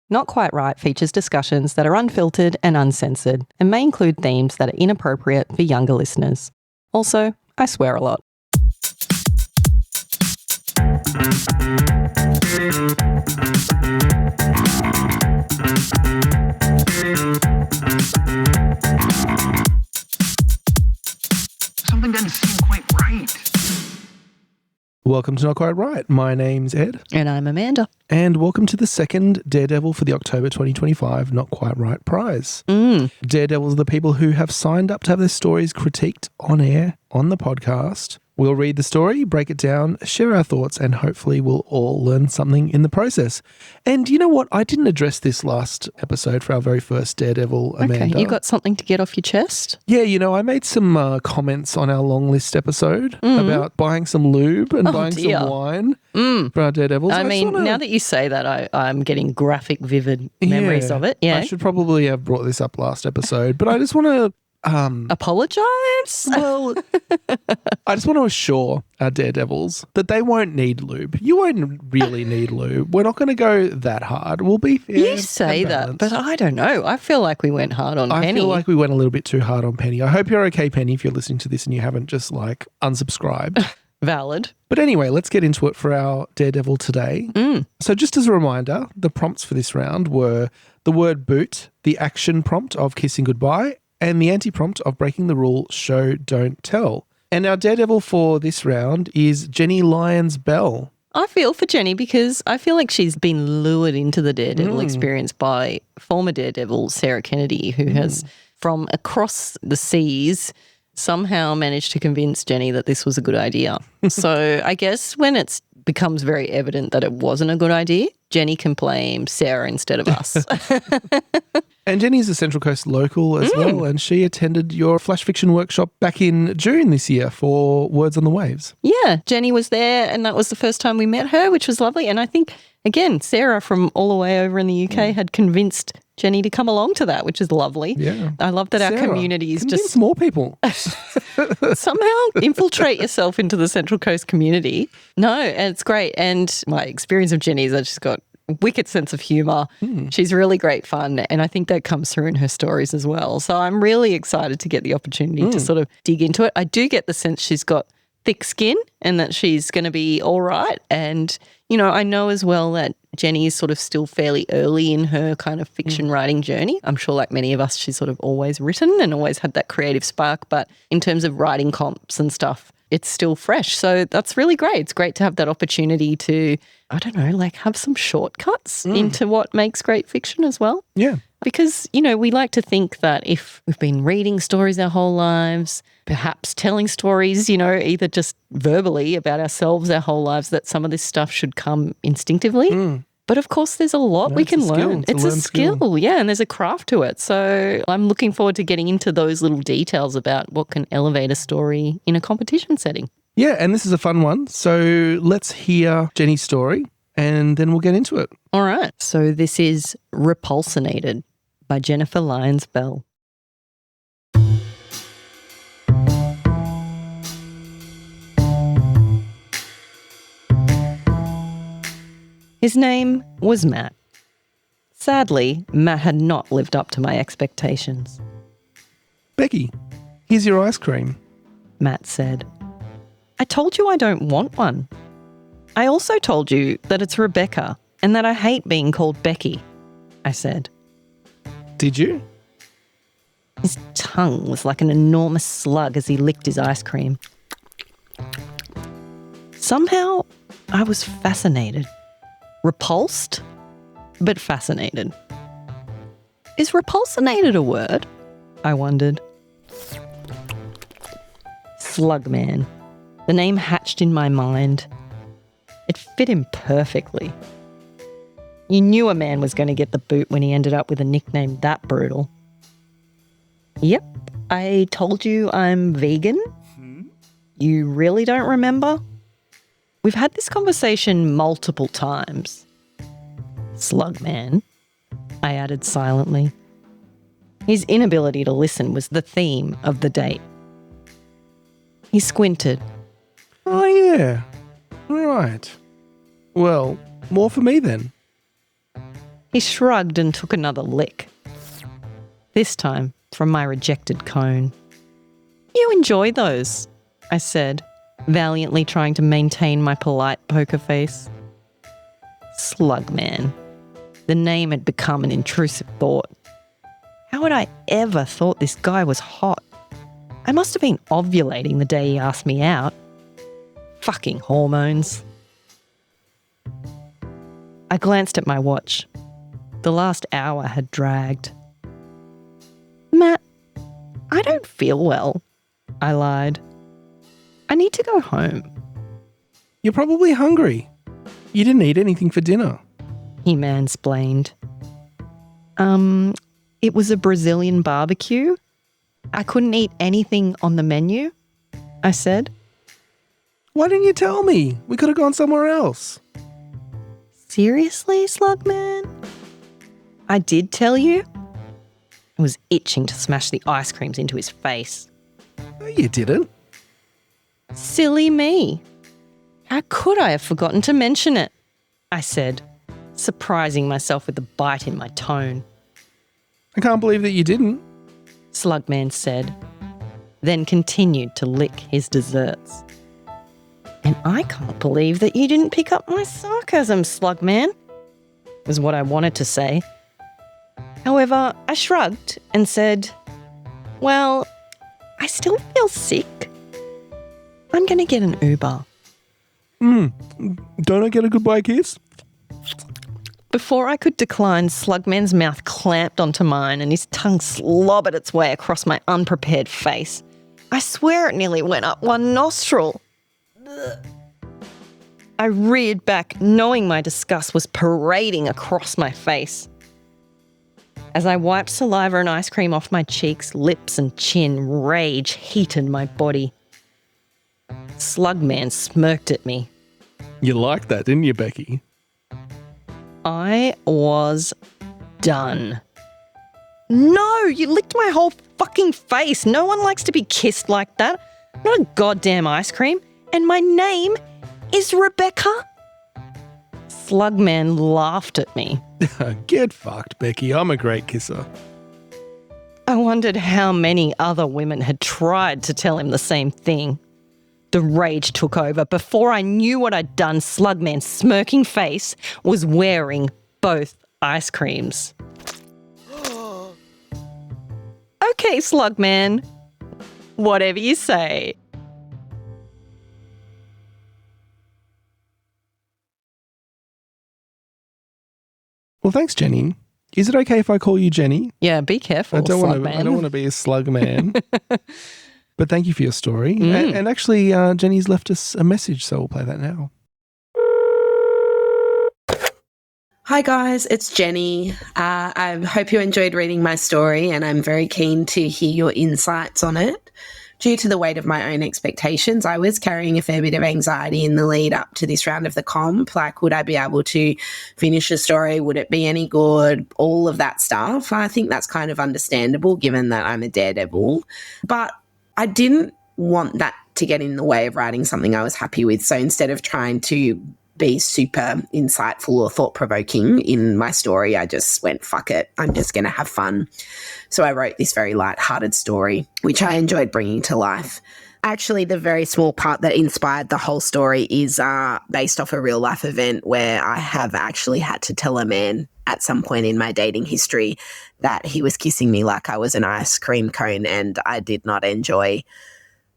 Not Quite Right features discussions that are unfiltered and uncensored and may include themes that are inappropriate for younger listeners. Also, I swear a lot. Something doesn't seem quite right. Welcome to Not Quite Right. My name's Ed. And I'm Amanda. And welcome to the second Daredevil for the October 2025 Not Quite Right prize. Daredevils are the people who have signed up to have their stories critiqued on air on the podcast. We'll read the story, break it down, share our thoughts, and hopefully we'll all learn something in the process. And you know what? I didn't address this last episode for our very first Daredevil, Amanda. Okay, you got something to get off your chest? Yeah, I made some comments on our long list episode about buying some lube and buying some wine for our Daredevils. I mean, now that you say that, I'm getting graphic, vivid memories of it. Yeah, I should probably have brought this up last episode, but I just want to... apologise? Well, I just want to assure our Daredevils that they won't need lube. You won't really need lube. We're not going to go that hard. We'll be fair. You say that, but I don't know. I feel like we went hard on Penny. I feel like we went a little bit too hard on Penny. I hope you're okay, Penny, if you're listening to this and you haven't just unsubscribed. Valid. But anyway, let's get into it for our Daredevil today. So just as a reminder, the prompts for this round were the word boot, the action prompt of kissing goodbye, and the anti-prompt of breaking the rule, show, don't tell. And our Daredevil for this round is Jenny Lyons-Bell. I feel for Jenny because I feel like she's been lured into the Daredevil experience by former Daredevil Sarah Kennedy, who has, from across the seas, somehow managed to convince Jenny that this was a good idea. So I guess when it becomes very evident that it wasn't a good idea, Jenny can blame Sarah instead of us. And Jenny's a Central Coast local as well, and she attended your flash fiction workshop back in June this year for Words on the Waves. Yeah, Jenny was there, and that was the first time we met her, which was lovely. And I think, again, Sarah from all the way over in the UK had convinced Jenny to come along to that, which is lovely. Yeah. I love that Sarah, our community is convince just... more people. somehow infiltrate yourself into the Central Coast community. No, and it's great. And my experience of Jenny is I just got wicked sense of humour. She's really great fun, and I think that comes through in her stories as well. So I'm really excited to get the opportunity to sort of dig into it. I do get the sense she's got thick skin and that she's going to be all right. And, I know as well that Jenny is sort of still fairly early in her kind of fiction writing journey. I'm sure like many of us, she's sort of always written and always had that creative spark. But in terms of writing comps and stuff, it's still fresh. So that's really great. It's great to have that opportunity to, have some shortcuts into what makes great fiction as well. Yeah. Because, we like to think that if we've been reading stories our whole lives, perhaps telling stories, either just verbally about ourselves our whole lives, that some of this stuff should come instinctively. But of course, there's a lot we can learn. It's a skill, yeah, and there's a craft to it. So I'm looking forward to getting into those little details about what can elevate a story in a competition setting. Yeah, and this is a fun one. So let's hear Jenny's story and then we'll get into it. All right. So this is Repulsinated by Jennifer Lyons-Bell. His name was Matt. Sadly, Matt had not lived up to my expectations. Becky, here's your ice cream. Matt said. I told you I don't want one. I also told you that it's Rebecca and that I hate being called Becky, I said. Did you? His tongue was like an enormous slug as he licked his ice cream. Somehow, I was fascinated. Repulsed, but fascinated. Is repulsinated a word? I wondered. Slugman. The name hatched in my mind. It fit him perfectly. You knew a man was going to get the boot when he ended up with a nickname that brutal. Yep, I told you I'm vegan. You really don't remember? We've had this conversation multiple times. Slugman, I added silently. His inability to listen was the theme of the date. He squinted. Oh, yeah. Right. Well, more for me then. He shrugged and took another lick. This time from my rejected cone. You enjoy those, I said, valiantly trying to maintain my polite poker face. Slugman. The name had become an intrusive thought. How had I ever thought this guy was hot? I must have been ovulating the day he asked me out. Fucking hormones. I glanced at my watch. The last hour had dragged. Matt, I don't feel well, I lied. I need to go home. You're probably hungry. You didn't eat anything for dinner. He mansplained. It was a Brazilian barbecue. I couldn't eat anything on the menu, I said. Why didn't you tell me? We could have gone somewhere else. Seriously, Slugman? I did tell you? I was itching to smash the ice creams into his face. No, you didn't. Silly me. How could I have forgotten to mention it? I said, surprising myself with the bite in my tone. I can't believe that you didn't. Slugman said, then continued to lick his desserts. And I can't believe that you didn't pick up my sarcasm, Slugman, was what I wanted to say. However, I shrugged and said, well, I still feel sick. I'm going to get an Uber. Don't I get a goodbye kiss? Before I could decline, Slugman's mouth clamped onto mine and his tongue slobbered its way across my unprepared face. I swear it nearly went up one nostril. I reared back, knowing my disgust was parading across my face. As I wiped saliva and ice cream off my cheeks, lips and chin, rage heated my body. Slugman smirked at me. You liked that, didn't you, Becky? I was done. No, you licked my whole fucking face. No one likes to be kissed like that. Not a goddamn ice cream. And my name is Rebecca. Slugman laughed at me. Get fucked, Becky. I'm a great kisser. I wondered how many other women had tried to tell him the same thing. The rage took over. Before I knew what I'd done, Slugman's smirking face was wearing both ice creams. Okay, Slugman. Whatever you say. Well, thanks, Jenny. Is it okay if I call you Jenny? Yeah, be careful, I don't Slugman. want to be a slug man. But thank you for your story. And actually, Jenny's left us a message, so we'll play that now. Hi guys, it's Jenny. I hope you enjoyed reading my story and I'm very keen to hear your insights on it. Due to the weight of my own expectations, I was carrying a fair bit of anxiety in the lead up to this round of the comp. Like, would I be able to finish the story? Would it be any good? All of that stuff. I think that's kind of understandable given that I'm a daredevil. But I didn't want that to get in the way of writing something I was happy with. So instead of trying to be super insightful or thought-provoking in my story, I just went, fuck it, I'm just going to have fun. So I wrote this very light-hearted story, which I enjoyed bringing to life. Actually, the very small part that inspired the whole story is based off a real-life event where I have actually had to tell a man at some point in my dating history that he was kissing me like I was an ice cream cone and I did not enjoy.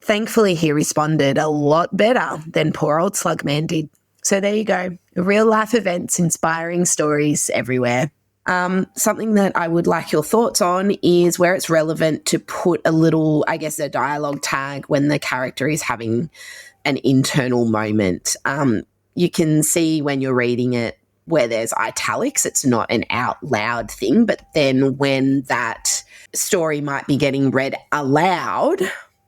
Thankfully, he responded a lot better than poor old Slugman did. So there you go, real life events, inspiring stories everywhere. Something that I would like your thoughts on is where it's relevant to put a little, I guess, a dialogue tag when the character is having an internal moment. You can see when you're reading it where there's italics, it's not an out loud thing, but then when that story might be getting read aloud,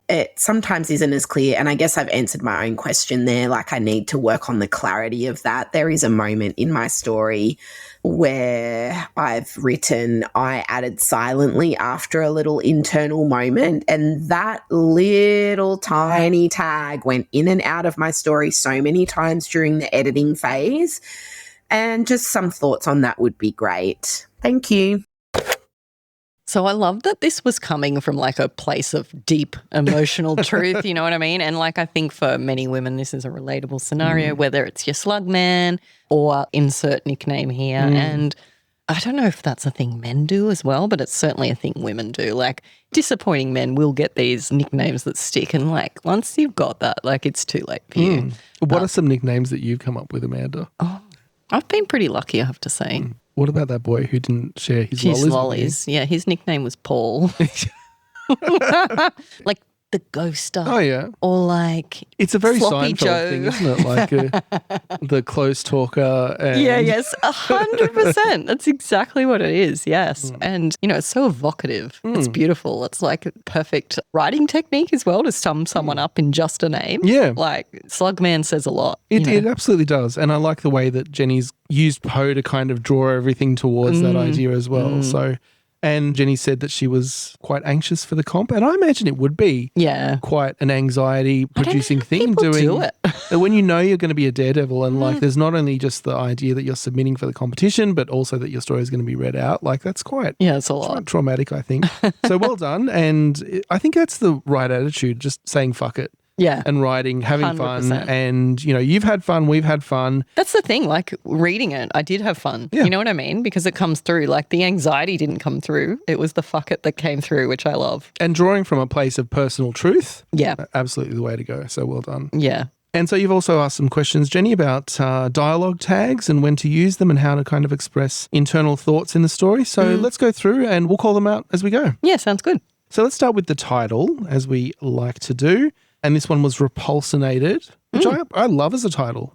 it sometimes isn't as clear. And I guess I've answered my own question there. Like, I need to work on the clarity of that. There is a moment in my story where I've written, I added silently after a little internal moment. And that little tiny tag went in and out of my story so many times during the editing phase. And just some thoughts on that would be great. Thank you. So I love that this was coming from like a place of deep emotional truth, you know what I mean? And like I think for many women this is a relatable scenario, whether it's your slug man or insert nickname here. And I don't know if that's a thing men do as well, but it's certainly a thing women do. Like disappointing men will get these nicknames that stick, and like once you've got that, like it's too late for you. What are some nicknames that you've come up with, Amanda? Oh, I've been pretty lucky, I have to say. What about that boy who didn't share his His lollies? lollies. Yeah, his nickname was Paul. Like the ghoster. Oh, yeah. Or like It's a very Sloppy Seinfeld Joe. thing, isn't it? Like the close talker. And Yeah, yes, 100%. That's exactly what it is, yes. And, you know, it's so evocative. It's beautiful. It's like a perfect writing technique as well to sum someone up in just a name. Yeah. Like Slugman says a lot. It absolutely does. And I like the way that Jenny's used Poe to kind of draw everything towards that idea as well. So, and Jenny said that she was quite anxious for the comp, and I imagine it would be quite an anxiety-producing thing people do it. that when you know you're going to be a daredevil and like there's not only just the idea that you're submitting for the competition, but also that your story is going to be read out, like that's quite, it's a lot. quite traumatic, I think. So well done. And I think that's the right attitude, just saying fuck it. Yeah. And writing, having 100%. fun. And, you know, you've had fun, we've had fun. That's the thing, like reading it, I did have fun. Yeah. You know what I mean? Because it comes through. Like the anxiety didn't come through. It was the fuck it that came through, which I love. And drawing from a place of personal truth. Yeah. Absolutely the way to go. So well done. Yeah. And so you've also asked some questions, Jenny, about dialogue tags and when to use them and how to kind of express internal thoughts in the story. So let's go through and we'll call them out as we go. Yeah, sounds good. So let's start with the title, as we like to do. And this one was Repulsinated, which I love as a title.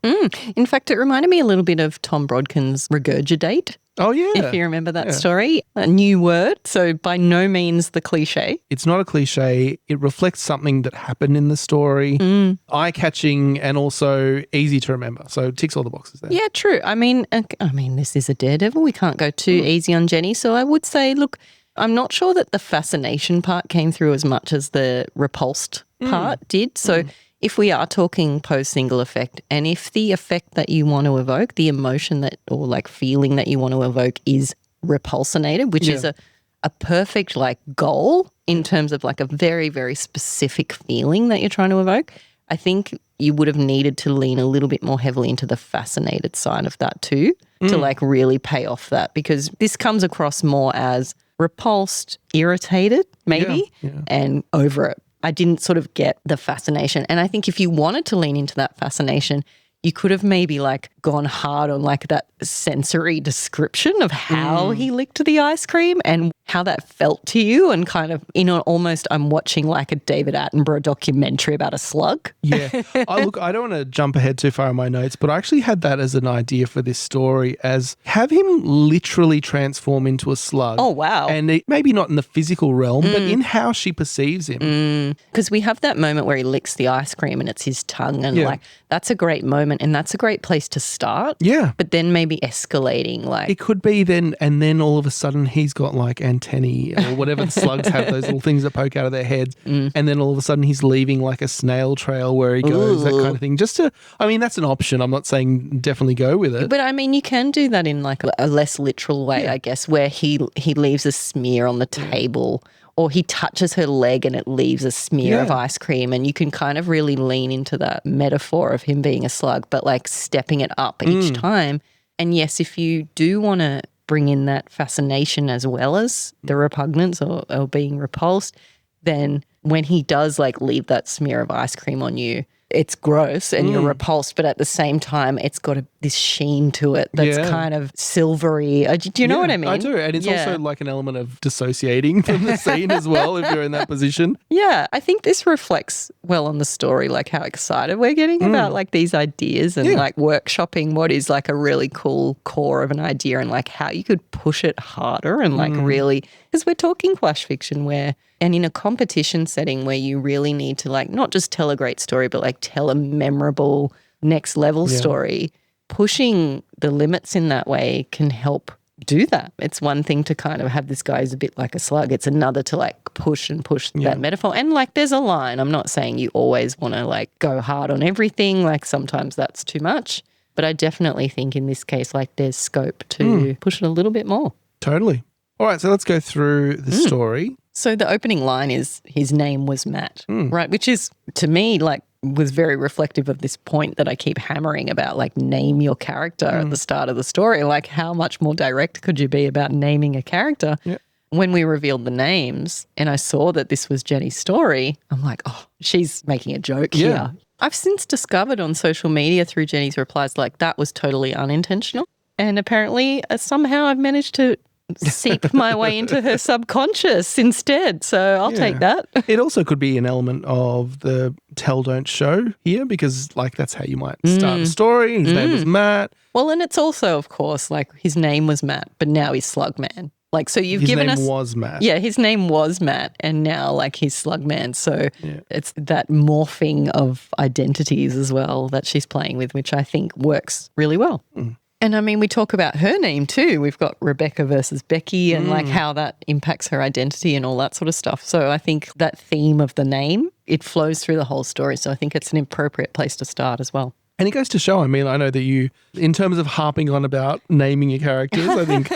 In fact, it reminded me a little bit of Tom Brodkin's Regurgitate, Oh, yeah. if you remember that story. A new word, so by no means the cliche. It's not a cliche. It reflects something that happened in the story, eye-catching and also easy to remember. So ticks all the boxes there. Yeah, true. I mean, this is a Daredevil. We can't go too easy on Jenny. So I would say, look, I'm not sure that the fascination part came through as much as the repulsed part did. So if we are talking post-single effect, and if the effect that you want to evoke, the emotion that or like feeling that you want to evoke is repulsinated, which is a perfect like goal in terms of like a very, very specific feeling that you're trying to evoke, I think you would have needed to lean a little bit more heavily into the fascinated side of that too, to like really pay off that, because this comes across more as repulsed, irritated maybe, and over it. I didn't sort of get the fascination. And I think if you wanted to lean into that fascination, you could have maybe like gone hard on like that sensory description of how he licked the ice cream and how that felt to you, and kind of almost I'm watching like a David Attenborough documentary about a slug. Yeah. I don't want to jump ahead too far in my notes, but I actually had that as an idea for this story, as have him literally transform into a slug. Oh, wow. And maybe not in the physical realm, but in how she perceives him. Because we have that moment where he licks the ice cream and it's his tongue, and like that's a great moment and that's a great place to start. Yeah. But then maybe escalating like. It could be then, and then all of a sudden he's got like antennae or whatever the slugs have, those little things that poke out of their heads. And then all of a sudden he's leaving like a snail trail where he goes, that kind of thing. Just to, I mean, that's an option. I'm not saying definitely go with it. But I mean, you can do that in like a less literal way, I guess, where he leaves a smear on the table, or he touches her leg and it leaves a smear of ice cream, and you can kind of really lean into that metaphor of him being a slug, but like stepping it up each time. And yes, if you do want to bring in that fascination as well as the repugnance or being repulsed, then when he does like leave that smear of ice cream on you, it's gross and you're repulsed, but at the same time, it's got this sheen to it that's kind of silvery. Do you know what I mean? I do. And it's also like an element of dissociating from the scene as well, if you're in that position. Yeah, I think this reflects well on the story, like how excited we're getting about like these ideas and like workshopping what is like a really cool core of an idea, and like how you could push it harder and like really, because we're talking flash fiction and in a competition setting where you really need to like not just tell a great story, but like tell a memorable next level story, pushing the limits in that way can help do that. It's one thing to kind of have this guy who's a bit like a slug. It's another to like push that metaphor. And like there's a line. I'm not saying you always want to like go hard on everything. Like sometimes that's too much. But I definitely think in this case, like there's scope to push it a little bit more. Totally. All right, so let's go through the story. So the opening line is his name was Matt, right? Which is, to me, like was very reflective of this point that I keep hammering about, like name your character at the start of the story. Like how much more direct could you be about naming a character? Yeah. When we revealed the names and I saw that this was Jenny's story, I'm like, oh, she's making a joke here. I've since discovered on social media through Jenny's replies, like that was totally unintentional. And apparently somehow I've managed to seep my way into her subconscious instead. So I'll take that. It also could be an element of the tell, don't show here because like that's how you might start a story. His name was Matt. Well, and it's also, of course, like his name was Matt, but now he's Slugman. Like, so you've given us... His name was Matt. Yeah, his name was Matt, and now, like, he's Slugman. So it's that morphing of identities as well that she's playing with, which I think works really well. And, I mean, we talk about her name too. We've got Rebecca versus Becky and, like, how that impacts her identity and all that sort of stuff. So I think that theme of the name, it flows through the whole story. So I think it's an appropriate place to start as well. And it goes to show, I mean, I know that you, in terms of harping on about naming your characters, I think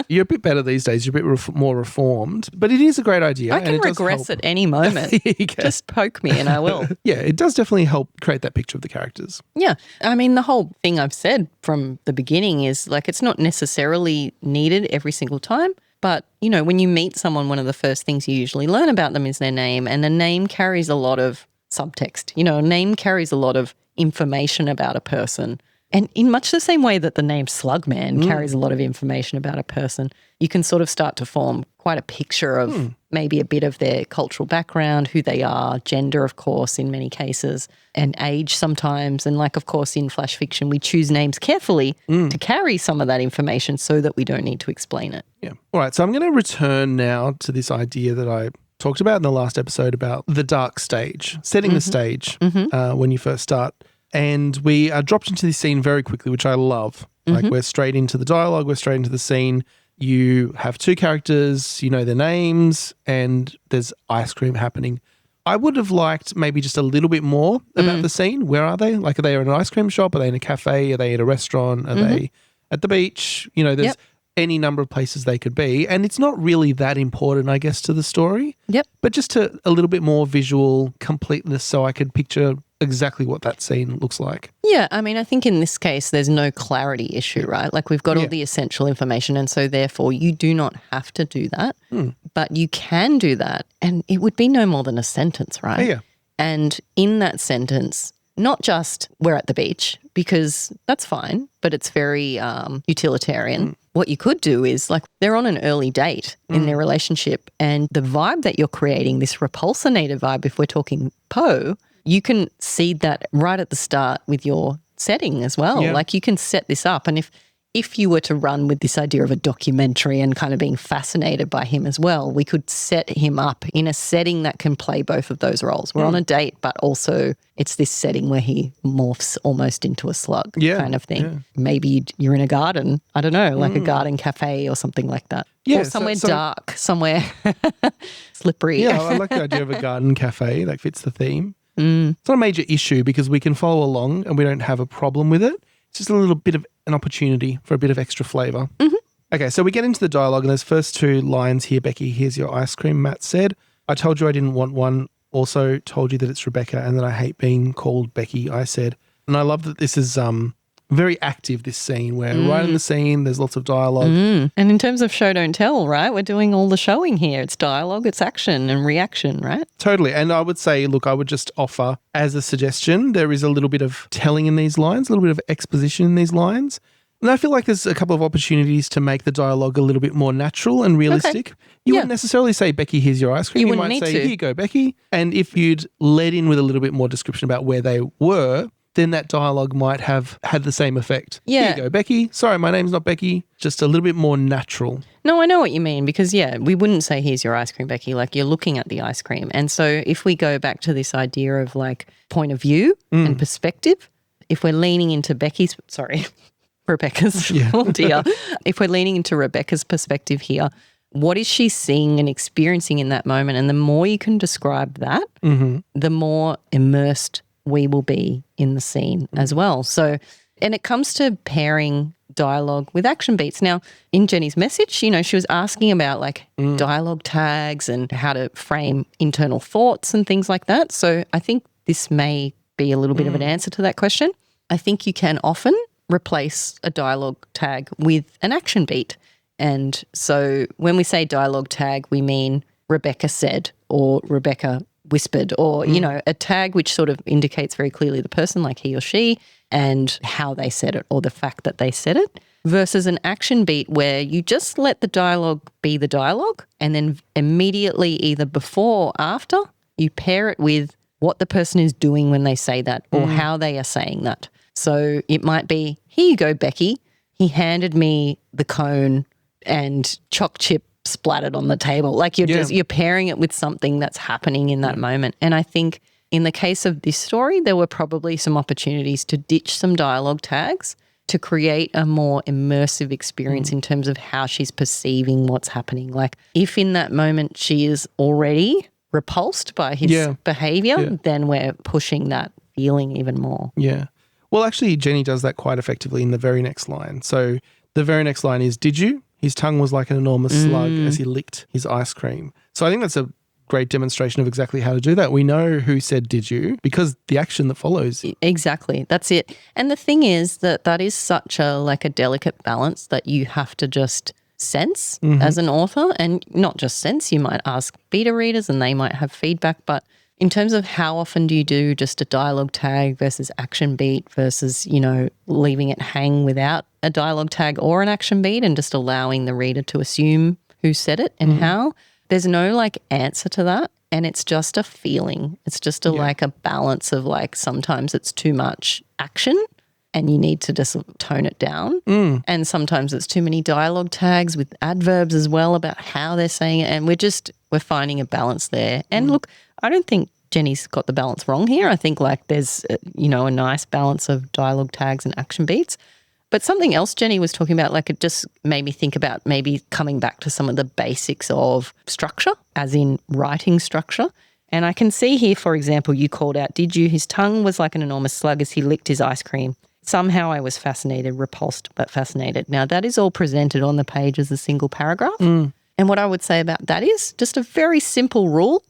you're a bit better these days. You're a bit more reformed. But it is a great idea. I can regress at any moment. Just poke me and I will. Yeah, it does definitely help create that picture of the characters. Yeah. I mean, the whole thing I've said from the beginning is like it's not necessarily needed every single time. But, you know, when you meet someone, one of the first things you usually learn about them is their name. And the name carries a lot of subtext. You know, a name carries a lot of information about a person. And in much the same way that the name Slugman carries a lot of information about a person, you can sort of start to form quite a picture of maybe a bit of their cultural background, who they are, gender, of course, in many cases, and age sometimes. And like, of course, in flash fiction, we choose names carefully to carry some of that information so that we don't need to explain it. Yeah. All right. So I'm going to return now to this idea that I talked about in the last episode about the dark stage, setting the stage when you first start. And we are dropped into this scene very quickly, which I love. Like we're straight into the dialogue, we're straight into the scene. You have two characters, you know their names, and there's ice cream happening. I would have liked maybe just a little bit more about the scene. Where are they? Like, are they in an ice cream shop? Are they in a cafe? Are they at a restaurant? Are they at the beach? You know, there's any number of places they could be. And it's not really that important, I guess, to the story. Yep. But just to a little bit more visual completeness so I could picture exactly what that scene looks like. Yeah, I mean, I think in this case there's no clarity issue, right? Like we've got all the essential information and so therefore you do not have to do that, but you can do that and it would be no more than a sentence, right? Yeah. And in that sentence, not just we're at the beach because that's fine, but it's very utilitarian. What you could do is like they're on an early date in their relationship and the vibe that you're creating, this repulsinated vibe, if we're talking Poe, you can seed that right at the start with your setting as well. Yeah. Like you can set this up. And if you were to run with this idea of a documentary and kind of being fascinated by him as well, we could set him up in a setting that can play both of those roles. We're on a date, but also it's this setting where he morphs almost into a slug kind of thing. Yeah. Maybe you're in a garden, I don't know, like a garden cafe or something like that. Yeah, or somewhere dark, somewhere slippery. Yeah, I like the idea of a garden cafe. That fits the theme. It's not a major issue because we can follow along and we don't have a problem with it. It's just a little bit of an opportunity for a bit of extra flavour. Okay, so we get into the dialogue and those first two lines here, Becky, here's your ice cream, Matt said. I told you I didn't want one. Also told you that it's Rebecca and that I hate being called Becky, I said. And I love that this is very active, this scene. We're right in the scene. There's lots of dialogue. And in terms of show, don't tell, right? We're doing all the showing here. It's dialogue, it's action and reaction, right? Totally. And I would say, look, I would just offer as a suggestion, there is a little bit of telling in these lines, a little bit of exposition in these lines. And I feel like there's a couple of opportunities to make the dialogue a little bit more natural and realistic. Okay. You wouldn't necessarily say, Becky, here's your ice cream. You might say, here you go, Becky. And if you'd led in with a little bit more description about where they were, then that dialogue might have had the same effect. Yeah. Here you go, Becky. Sorry, my name's not Becky. Just a little bit more natural. No, I know what you mean because, we wouldn't say, here's your ice cream, Becky. Like, you're looking at the ice cream. And so if we go back to this idea of, like, point of view and perspective, if we're leaning into Rebecca's, oh dear. If we're leaning into Rebecca's perspective here, what is she seeing and experiencing in that moment? And the more you can describe that, the more immersed we will be in the scene as well. So And it comes to pairing dialogue with action beats. Now, in Jenny's message, she was asking about like dialogue tags and how to frame internal thoughts and things like that. So I think this may be a little bit of an answer to that question. I think you can often replace a dialogue tag with an action beat. And so when we say dialogue tag, we mean Rebecca said or Rebecca whispered or, a tag which sort of indicates very clearly the person, like he or she, and how they said it or the fact that they said it, versus an action beat where you just let the dialogue be the dialogue and then immediately either before or after you pair it with what the person is doing when they say that or how they are saying that. So it might be, here you go, Becky. He handed me the cone and choc chip splattered on the table. Like you're pairing it with something that's happening in that moment. And I think in the case of this story, there were probably some opportunities to ditch some dialogue tags to create a more immersive experience in terms of how she's perceiving what's happening. Like if in that moment she is already repulsed by his behavior, then we're pushing that feeling even more. Yeah. Well, actually, Jenny does that quite effectively in the very next line. So the very next line is, did you? His tongue was like an enormous slug as he licked his ice cream. So I think that's a great demonstration of exactly how to do that. We know who said did you because the action that follows. Exactly. That's it. And the thing is that is such a delicate balance that you have to just sense as an author, and not just sense. You might ask beta readers and they might have feedback, but in terms of how often do you do just a dialogue tag versus action beat versus, leaving it hang without a dialogue tag or an action beat and just allowing the reader to assume who said it and how, there's no answer to that. And it's just a feeling. It's just a balance of sometimes it's too much action and you need to just tone it down. And sometimes it's too many dialogue tags with adverbs as well about how they're saying it. And we're finding a balance there. And look, I don't think Jenny's got the balance wrong here. I think there's, a nice balance of dialogue tags and action beats. But something else Jenny was talking about, it just made me think about maybe coming back to some of the basics of structure, as in writing structure. And I can see here, for example, you called out, did you? His tongue was like an enormous slug as he licked his ice cream. Somehow I was fascinated, repulsed, but fascinated. Now, that is all presented on the page as a single paragraph. And what I would say about that is just a very simple rule.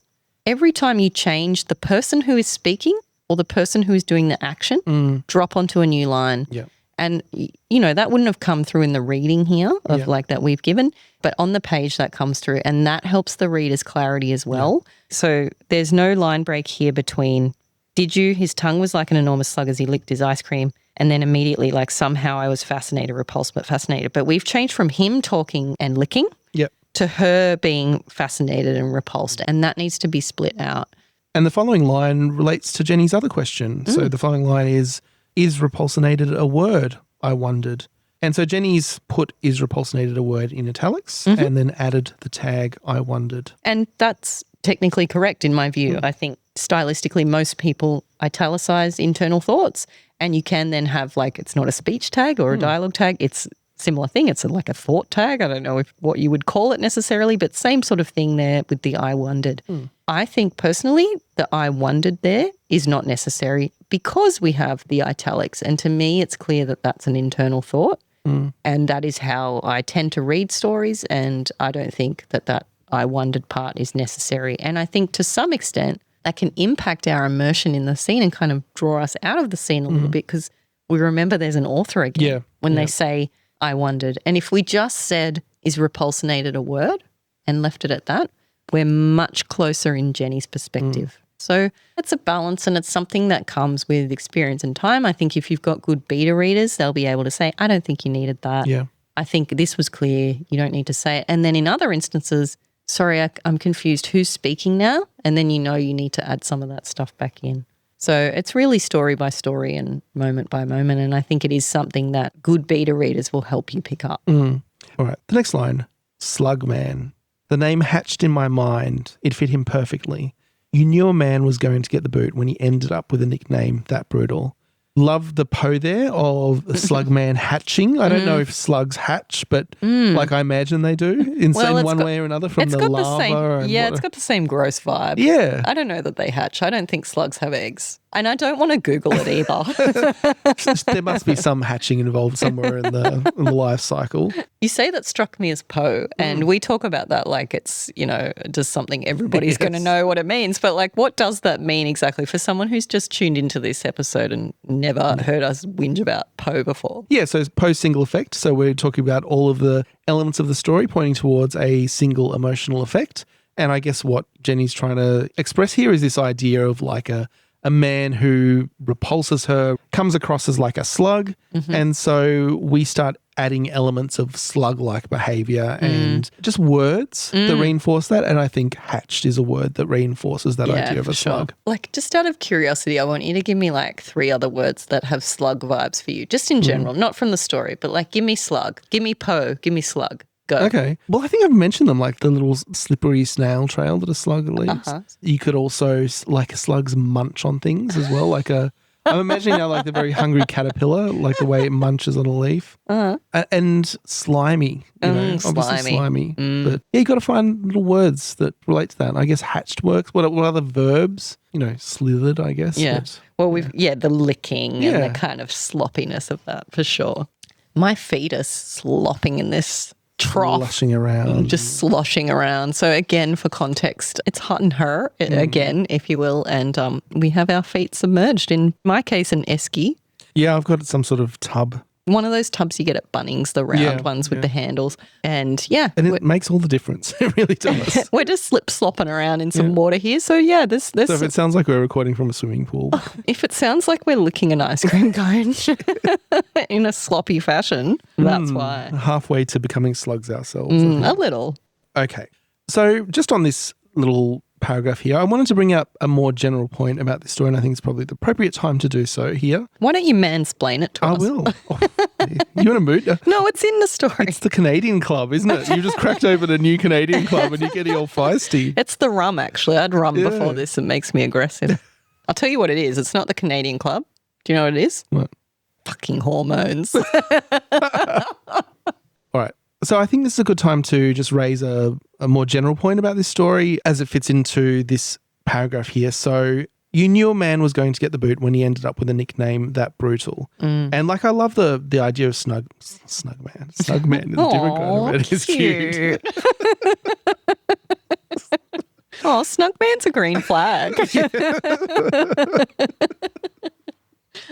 Every time you change the person who is speaking or the person who is doing the action, drop onto a new line. Yeah. And, that wouldn't have come through in the reading here of that we've given, but on the page that comes through, and that helps the reader's clarity as well. Yeah. So there's no line break here between, did you? His tongue was like an enormous slug as he licked his ice cream. And then immediately, somehow I was fascinated, repulsed, but fascinated. But we've changed from him talking and licking to her being fascinated and repulsed. And that needs to be split out. And the following line relates to Jenny's other question. So the following line is repulsinated a word, I wondered. And so Jenny's put is repulsinated a word in italics and then added the tag, I wondered. And that's technically correct in my view. I think stylistically most people italicize internal thoughts, and you can then have it's not a speech tag or a dialogue tag. It's similar thing. It's a thought tag. I don't know what you would call it necessarily, but same sort of thing there with the I wondered. I think personally the I wondered there is not necessary because we have the italics, and to me it's clear that that's an internal thought and that is how I tend to read stories, and I don't think that I wondered part is necessary. And I think to some extent that can impact our immersion in the scene and kind of draw us out of the scene a little bit because we remember there's an author again when they say, I wondered. And if we just said, is repulsinated a word and left it at that, we're much closer in Jenny's perspective. So it's a balance, and it's something that comes with experience and time. I think if you've got good beta readers, they'll be able to say, I don't think you needed that. Yeah. I think this was clear. You don't need to say it. And then in other instances, sorry, I'm confused. Who's speaking now? And then you need to add some of that stuff back in. So it's really story by story and moment by moment. And I think it is something that good beta readers will help you pick up. All right. The next line, Slug Man. The name hatched in my mind. It fit him perfectly. You knew a man was going to get the boot when he ended up with a nickname that brutal. Love the po there of Slug Man hatching. I don't know if slugs hatch, but I imagine they do in one way or another from the lava. It's got the same gross vibe. Yeah. I don't know that they hatch. I don't think slugs have eggs. And I don't want to Google it either. There must be some hatching involved somewhere in the life cycle. You say that struck me as Poe, and we talk about that like it's, just something everybody's going to know what it means. But like, what does that mean exactly for someone who's just tuned into this episode and never heard us whinge about Poe before? Yeah, so it's Poe's single effect. So we're talking about all of the elements of the story pointing towards a single emotional effect. And I guess what Jenny's trying to express here is this idea of like a man who repulses her, comes across as like a slug. And so we start adding elements of slug-like behavior and just words that reinforce that. And I think hatched is a word that reinforces that idea of a slug. Like, just out of curiosity, I want you to give me like 3 other words that have slug vibes for you, just in general, not from the story, but like give me slug, give me Poe, give me slug. Go. Okay. Well, I think I've mentioned them, like the little slippery snail trail that a slug leaves. You could also, like a slug's munch on things as well. I'm imagining now like the very hungry caterpillar, like the way it munches on a leaf. And slimy, obviously slimy. But yeah, you got to find little words that relate to that. I guess hatched works. What other verbs? Slithered, I guess. Yeah. But, well, the licking and the kind of sloppiness of that for sure. My fetus slopping in this trough. Sloshing around. Just sloshing around. So again, for context, it's hot and her, again, if you will, and we have our feet submerged. In my case, an esky. Yeah, I've got some sort of tub. One of those tubs you get at Bunnings, the round ones with the handles. And And it makes all the difference. It really does. We're just slip-slopping around in some water here. So this So if it sounds like we're recording from a swimming pool. If it sounds like we're licking an ice cream cone in a sloppy fashion, that's why. Halfway to becoming slugs ourselves. A little. Okay. So just on this little paragraph here, I wanted to bring up a more general point about this story, and I think it's probably the appropriate time to do so here. Why don't you mansplain it to us? I will. You in a mood? No, it's in the story. It's the Canadian Club, isn't it? You just cracked open a new Canadian Club and you're getting all feisty. It's the rum, actually. I'd rum before this. It makes me aggressive. I'll tell you what it is. It's not the Canadian Club. Do you know what it is? What? Fucking hormones. All right. So I think this is a good time to just raise a more general point about this story as it fits into this paragraph here. So you knew a man was going to get the boot when he ended up with a nickname that brutal. And like, I love the idea of snug man. Snug man is a different kind of man. It's cute. Oh, snug man's a green flag.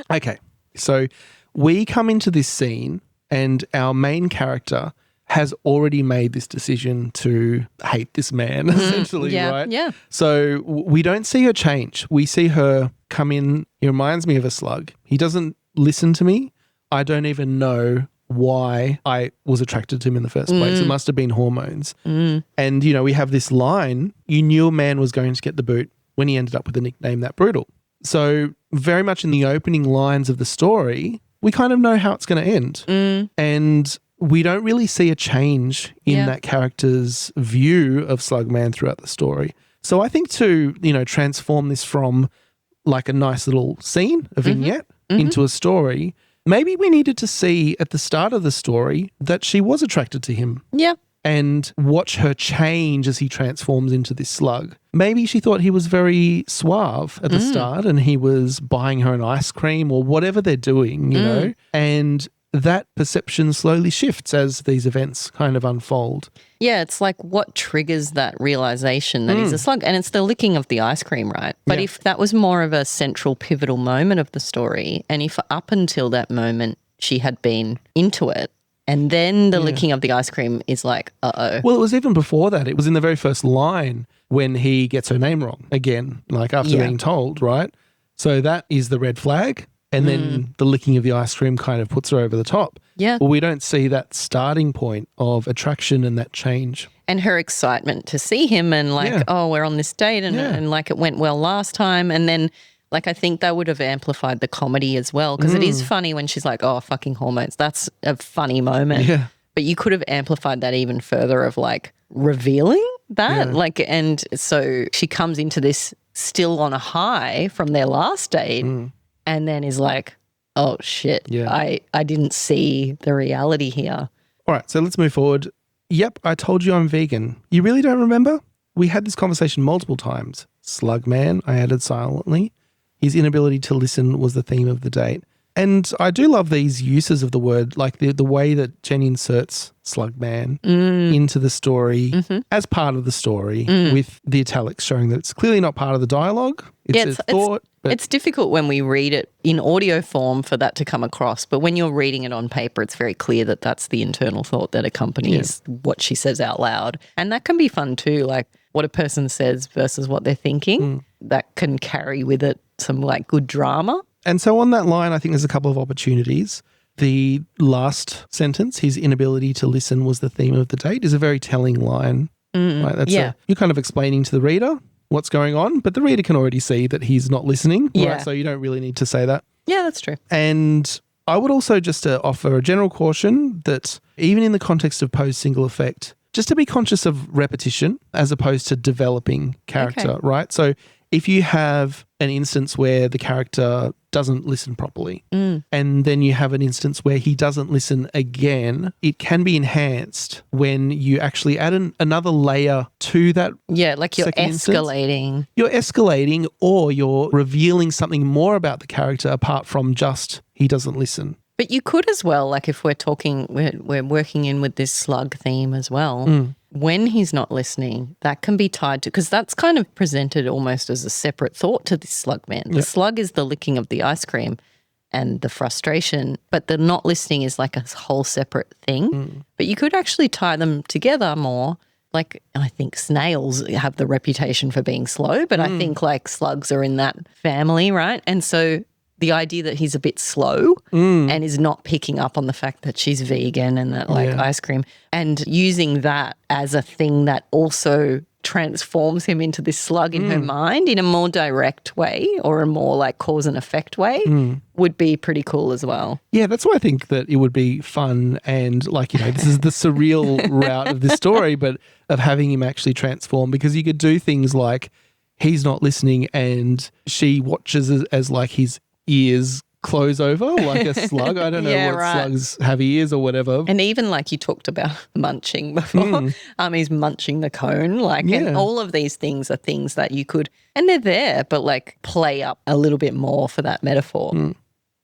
Okay. So we come into this scene and our main character has already made this decision to hate this man, essentially, right? Yeah. So we don't see her change. We see her come in. He reminds me of a slug. He doesn't listen to me. I don't even know why I was attracted to him in the first place. It must have been hormones. And, we have this line, you knew a man was going to get the boot when he ended up with a nickname that brutal. So very much in the opening lines of the story, we kind of know how it's going to end. And we don't really see a change in that character's view of Slugman throughout the story. So I think to, transform this from like a nice little scene, a vignette, into a story, maybe we needed to see at the start of the story that she was attracted to him. Yeah. And watch her change as he transforms into this slug. Maybe she thought he was very suave at the start and he was buying her an ice cream or whatever they're doing, you know, and that perception slowly shifts as these events kind of unfold. Yeah, it's like what triggers that realization that he's a slug? And it's the licking of the ice cream, right? But if that was more of a central pivotal moment of the story, and if up until that moment she had been into it, and then the licking of the ice cream is like, uh-oh. Well, it was even before that. It was in the very first line when he gets her name wrong again, like after being told, right? So that is the red flag. And then the licking of the ice cream kind of puts her over the top. Yeah. Well, we don't see that starting point of attraction and that change. And her excitement to see him and like, oh, we're on this date and like it went well last time. And then like I think that would have amplified the comedy as well because it is funny when she's like, oh, fucking hormones. That's a funny moment. Yeah. But you could have amplified that even further of like revealing that. Like, and so she comes into this still on a high from their last date. And then is like, oh, shit, I didn't see the reality here. All right, so let's move forward. Yep, I told you I'm vegan. You really don't remember? We had this conversation multiple times. Slug man, I added silently. His inability to listen was the theme of the date. And I do love these uses of the word, like the way that Jenny inserts Slugman into the story as part of the story with the italics showing that it's clearly not part of the dialogue. It's a thought. It's difficult when we read it in audio form for that to come across, but when you're reading it on paper, it's very clear that that's the internal thought that accompanies what she says out loud. And that can be fun too, like what a person says versus what they're thinking. That can carry with it some like good drama. And so on that line, I think there's a couple of opportunities. The last sentence, his inability to listen was the theme of the date, is a very telling line. Right? That's you're kind of explaining to the reader what's going on, but the reader can already see that he's not listening, right? So you don't really need to say that. Yeah, that's true. And I would also just offer a general caution that even in the context of Poe's single effect, just to be conscious of repetition as opposed to developing character, right? So if you have an instance where the character doesn't listen properly and then you have an instance where he doesn't listen again, it can be enhanced when you actually add another layer to that. Yeah, like you're escalating. Instance. You're escalating or you're revealing something more about the character apart from just he doesn't listen. But you could as well, like if we're talking, we're working in with this slug theme as well. When he's not listening, that can be tied to, because that's kind of presented almost as a separate thought to this slug man. The slug is the licking of the ice cream and the frustration, but the not listening is like a whole separate thing. But you could actually tie them together more. Like I think snails have the reputation for being slow, but I think like slugs are in that family, right? And so the idea that he's a bit slow and is not picking up on the fact that she's vegan and that like ice cream, and using that as a thing that also transforms him into this slug in her mind in a more direct way or a more like cause and effect way would be pretty cool as well. Yeah, that's why I think that it would be fun and like, you know, this is the surreal route of this story, but of having him actually transform, because you could do things like he's not listening and she watches as like his ears close over like a slug. I don't know what slugs have ears or whatever. And even like you talked about munching before, he's munching the cone, like, and all of these things are things that you could, and they're there, but like play up a little bit more for that metaphor.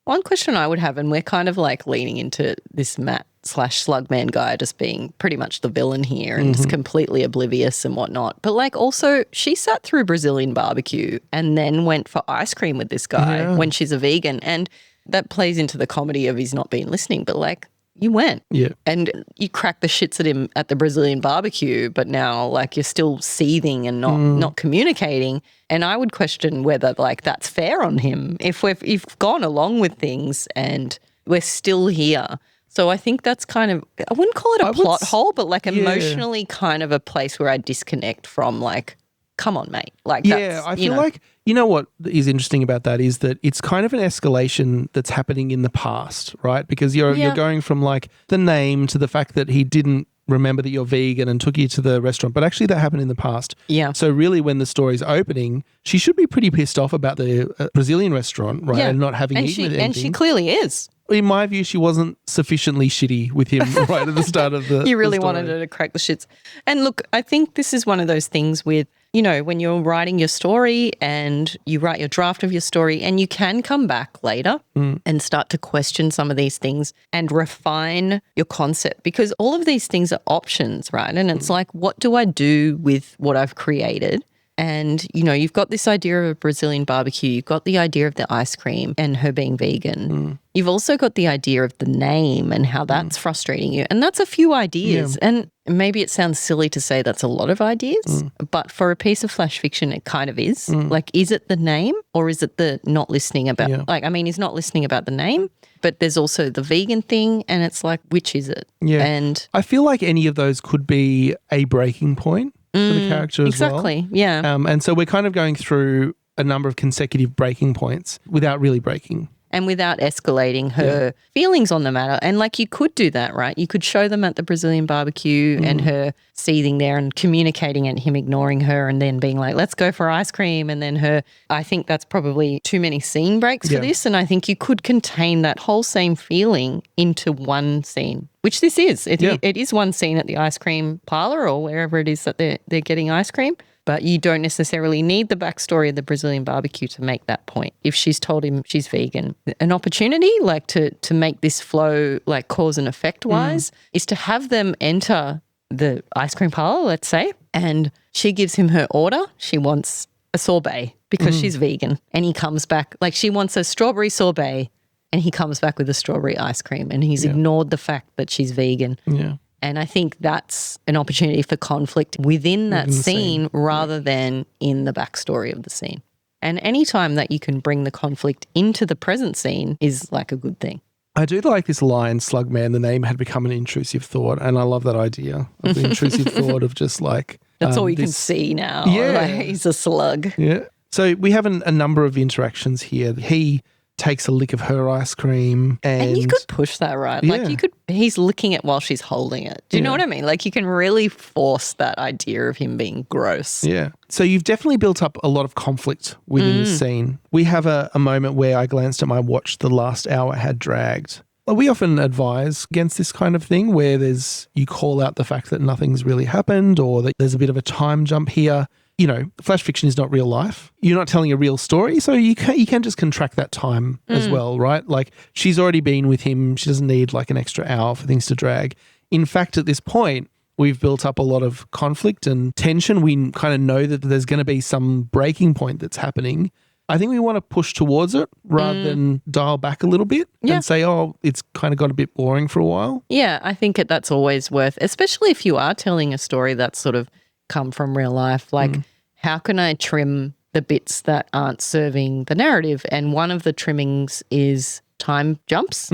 One question I would have, and we're kind of like leaning into this Matt/Slugman guy just being pretty much the villain here and just completely oblivious and whatnot. But like also she sat through Brazilian barbecue and then went for ice cream with this guy when she's a vegan. And that plays into the comedy of he's not been listening, but like you went and you cracked the shits at him at the Brazilian barbecue, but now like you're still seething and not communicating. And I would question whether like that's fair on him if we've gone along with things and we're still here. So I think that's kind of, I wouldn't call it a plot hole, but like emotionally kind of a place where I disconnect from like, come on, mate. Like that's, I feel like, you know what is interesting about that is that it's kind of an escalation that's happening in the past, right? Because you're going from like the name to the fact that he didn't remember that you're vegan and took you to the restaurant, but actually that happened in the past. Yeah. So really when the story's opening, she should be pretty pissed off about the Brazilian restaurant, right? And not having eaten anything. And she clearly is. In my view, she wasn't sufficiently shitty with him right at the start of the You really wanted her to crack the shits. And look, I think this is one of those things with, you know, when you're writing your story and you write your draft of your story and you can come back later and start to question some of these things and refine your concept, because all of these things are options, right? And it's like, what do I do with what I've created? And, you know, you've got this idea of a Brazilian barbecue. You've got the idea of the ice cream and her being vegan. You've also got the idea of the name and how that's frustrating you. And that's a few ideas. And maybe it sounds silly to say that's a lot of ideas, but for a piece of flash fiction, it kind of is. Like, is it the name or is it the not listening about, like, I mean, he's not listening about the name, but there's also the vegan thing and it's like, which is it? Yeah. And I feel like any of those could be a breaking point for the character as well. Exactly, yeah. And so we're kind of going through a number of consecutive breaking points without really breaking. And without escalating her feelings on the matter. And like you could do that, right? You could show them at the Brazilian barbecue and her seething there and communicating and him ignoring her and then being like, let's go for ice cream. And then her, I think that's probably too many scene breaks for this. And I think you could contain that whole same feeling into one scene. which this is. It is one scene at the ice cream parlor or wherever it is that they're getting ice cream. But you don't necessarily need the backstory of the Brazilian barbecue to make that point. If she's told him she's vegan, an opportunity like to make this flow like cause and effect wise is to have them enter the ice cream parlor, let's say, and she gives him her order. She wants a sorbet because she's vegan, and he comes back like she wants a strawberry sorbet, and he comes back with a strawberry ice cream, and he's ignored the fact that she's vegan. Yeah. And I think that's an opportunity for conflict within that scene rather than in the backstory of the scene. And any time that you can bring the conflict into the present scene is like a good thing. I do like this line, slug man, the name had become an intrusive thought. And I love that idea of the intrusive thought of just like... That's all you can see now. Yeah. Like, he's a slug. Yeah. So we have a number of interactions here. He takes a lick of her ice cream and you could push that, right? Like he's licking it while she's holding it. Do you know what I mean? Like you can really force that idea of him being gross. Yeah. So you've definitely built up a lot of conflict within this scene. We have a moment where I glanced at my watch, the last hour had dragged. We often advise against this kind of thing where you call out the fact that nothing's really happened or that there's a bit of a time jump here. You know, flash fiction is not real life. You're not telling a real story, so you can just contract that time as well, right? Like she's already been with him. She doesn't need like an extra hour for things to drag. In fact, at this point, we've built up a lot of conflict and tension. We kind of know that there's going to be some breaking point that's happening. I think we want to push towards it rather than dial back a little bit and say, oh, it's kind of got a bit boring for a while. Yeah, I think that's always worth, especially if you are telling a story that's sort of come from real life. Like, how can I trim the bits that aren't serving the narrative? And one of the trimmings is time jumps.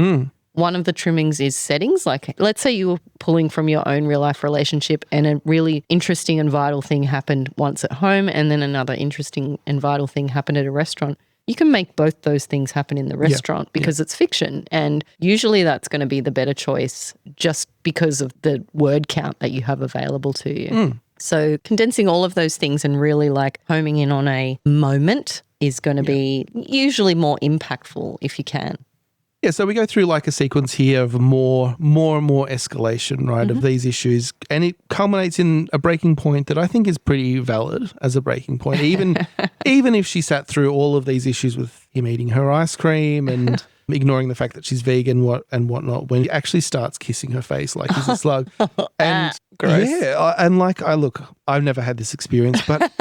One of the trimmings is settings. Like, let's say you were pulling from your own real life relationship and a really interesting and vital thing happened once at home and then another interesting and vital thing happened at a restaurant. You can make both those things happen in the restaurant because it's fiction. And usually that's going to be the better choice just because of the word count that you have available to you. So condensing all of those things and really like homing in on a moment is going to be usually more impactful if you can. Yeah, so we go through like a sequence here of more and more escalation, right, of these issues. And it culminates in a breaking point that I think is pretty valid as a breaking point. Even if she sat through all of these issues with him eating her ice cream and ignoring the fact that she's vegan and whatnot, when he actually starts kissing her face like he's a slug. And gross. Yeah, and like, I've never had this experience, but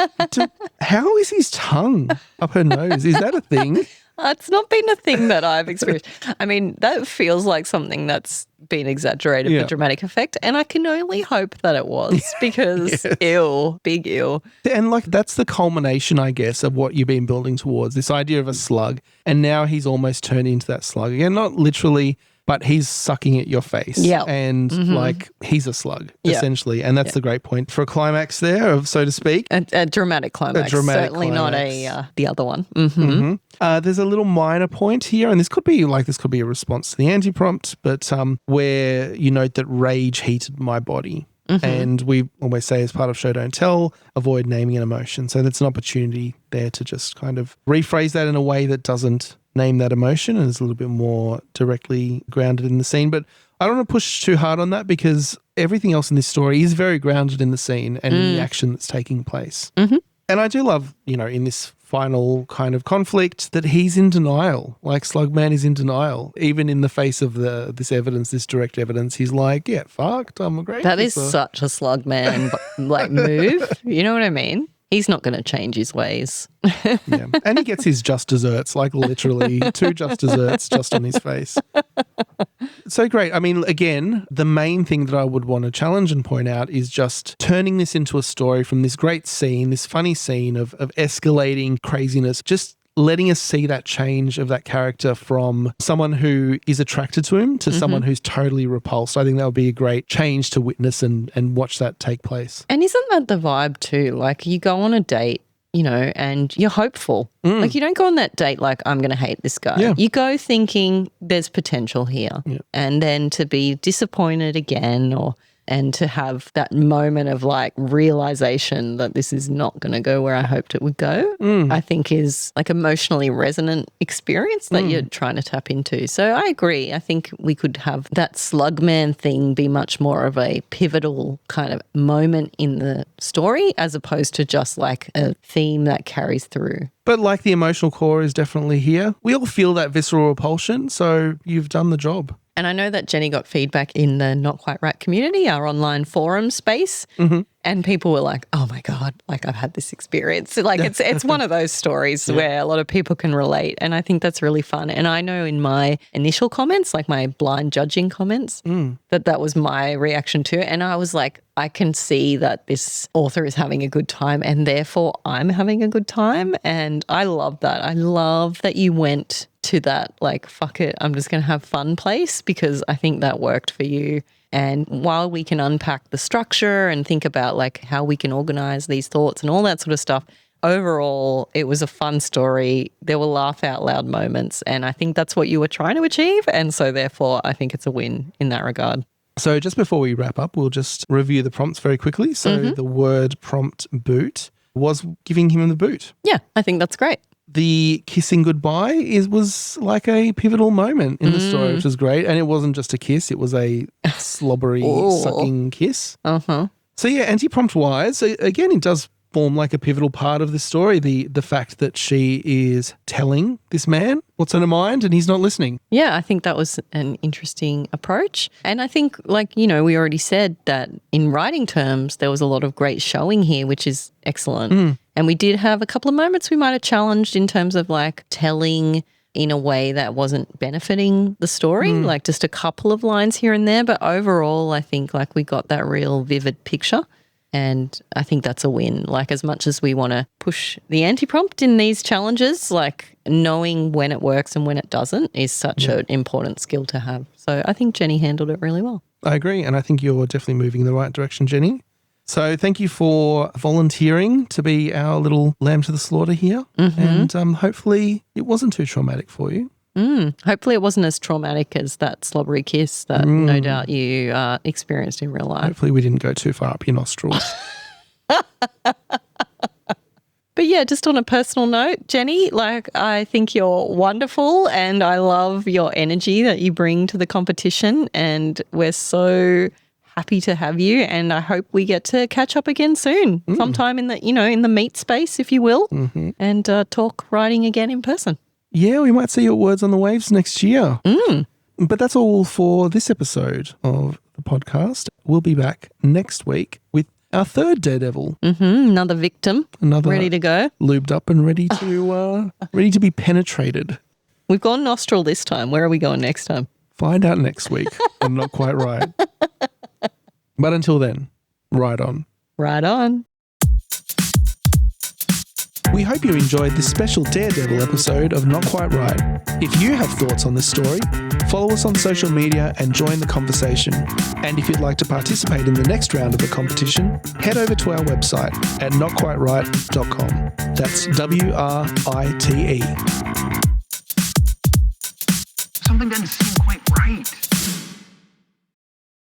how is his tongue up her nose? Is that a thing? It's not been a thing that I've experienced. I mean, that feels like something that's been exaggerated for dramatic effect, and I can only hope that it was because big ill. And like that's the culmination, I guess, of what you've been building towards, this idea of a slug, and now he's almost turned into that slug again, not literally, but he's sucking at your face. Yeah. And like he's a slug, essentially. And that's the great point for a climax there, of so to speak. A dramatic climax. Certainly climax. Not the other one. There's a little minor point here, and this could be a response to the anti-prompt, but where you note that rage heated my body. And we always say as part of Show Don't Tell, avoid naming an emotion. So that's an opportunity there to just kind of rephrase that in a way that doesn't name that emotion and is a little bit more directly grounded in the scene. But I don't want to push too hard on that because everything else in this story is very grounded in the scene and in the action that's taking place. And I do love, in this final kind of conflict that he's in denial. Like Slugman is in denial. Even in the face of this evidence, this direct evidence, he's like, yeah, fucked, I'm a great That is such a Slugman like move. You know what I mean? He's not going to change his ways. Yeah. And he gets his just desserts, like literally 2 just desserts just on his face. So great. I mean, again, the main thing that I would want to challenge and point out is just turning this into a story from this great scene, this funny scene of escalating craziness, just letting us see that change of that character from someone who is attracted to him to someone who's totally repulsed. I think that would be a great change to witness and watch that take place. And isn't that the vibe too? Like you go on a date, and you're hopeful. Like you don't go on that date like, I'm going to hate this guy. Yeah. You go thinking there's potential here. Yeah. And then to be disappointed again and to have that moment of like realization that this is not going to go where I hoped it would go, I think is like emotionally resonant experience that you're trying to tap into. So I agree. I think we could have that Slugman thing be much more of a pivotal kind of moment in the story as opposed to just like a theme that carries through. But like the emotional core is definitely here. We all feel that visceral repulsion, so you've done the job. And I know that Jenny got feedback in the Not Quite Right community, our online forum space, and people were like, oh my God, like I've had this experience. Like it's one of those stories where a lot of people can relate, and I think that's really fun. And I know in my initial comments, like my blind judging comments, that was my reaction to it. And I was like, I can see that this author is having a good time and therefore I'm having a good time. And I love that. I love that you went to that, like, fuck it, I'm just going to have fun place, because I think that worked for you. And while we can unpack the structure and think about like how we can organize these thoughts and all that sort of stuff, overall, it was a fun story. There were laugh out loud moments, and I think that's what you were trying to achieve. And so therefore, I think it's a win in that regard. So just before we wrap up, we'll just review the prompts very quickly. So the word prompt boot was giving him the boot. Yeah, I think that's great. The kissing goodbye was like a pivotal moment in the story, which was great. And it wasn't just a kiss, it was a slobbery, sucking kiss. So yeah, anti-prompt wise, again, it does form like a pivotal part of the story, the fact that she is telling this man what's on her mind and he's not listening. Yeah, I think that was an interesting approach. And I think, like, you know, we already said that in writing terms, there was a lot of great showing here, which is excellent. And we did have a couple of moments we might have challenged in terms of like telling in a way that wasn't benefiting the story, like just a couple of lines here and there. But overall, I think like we got that real vivid picture. And I think that's a win. Like, as much as we want to push the anti-prompt in these challenges, like knowing when it works and when it doesn't is such an important skill to have. So I think Jenny handled it really well. I agree. And I think you're definitely moving in the right direction, Jenny. So thank you for volunteering to be our little lamb to the slaughter here. And hopefully it wasn't too traumatic for you. Hopefully it wasn't as traumatic as that slobbery kiss that no doubt you experienced in real life. Hopefully we didn't go too far up your nostrils. But yeah, just on a personal note, Jenny, like, I think you're wonderful and I love your energy that you bring to the competition, and we're so happy to have you, and I hope we get to catch up again soon, sometime in the, in the meet space, if you will, and talk writing again in person. Yeah, we might see your words on the waves next year. But that's all for this episode of the podcast. We'll be back next week with our third Daredevil. Another victim, ready to go. Lubed up and ready to be penetrated. We've gone nostril this time. Where are we going next time? Find out next week. I'm not quite right. But until then, ride on. Right on. We hope you enjoyed this special Daredevil episode of Not Quite Right. If you have thoughts on this story, follow us on social media and join the conversation. And if you'd like to participate in the next round of the competition, head over to our website at notquiteright.com. That's WRITE. Something doesn't seem quite right.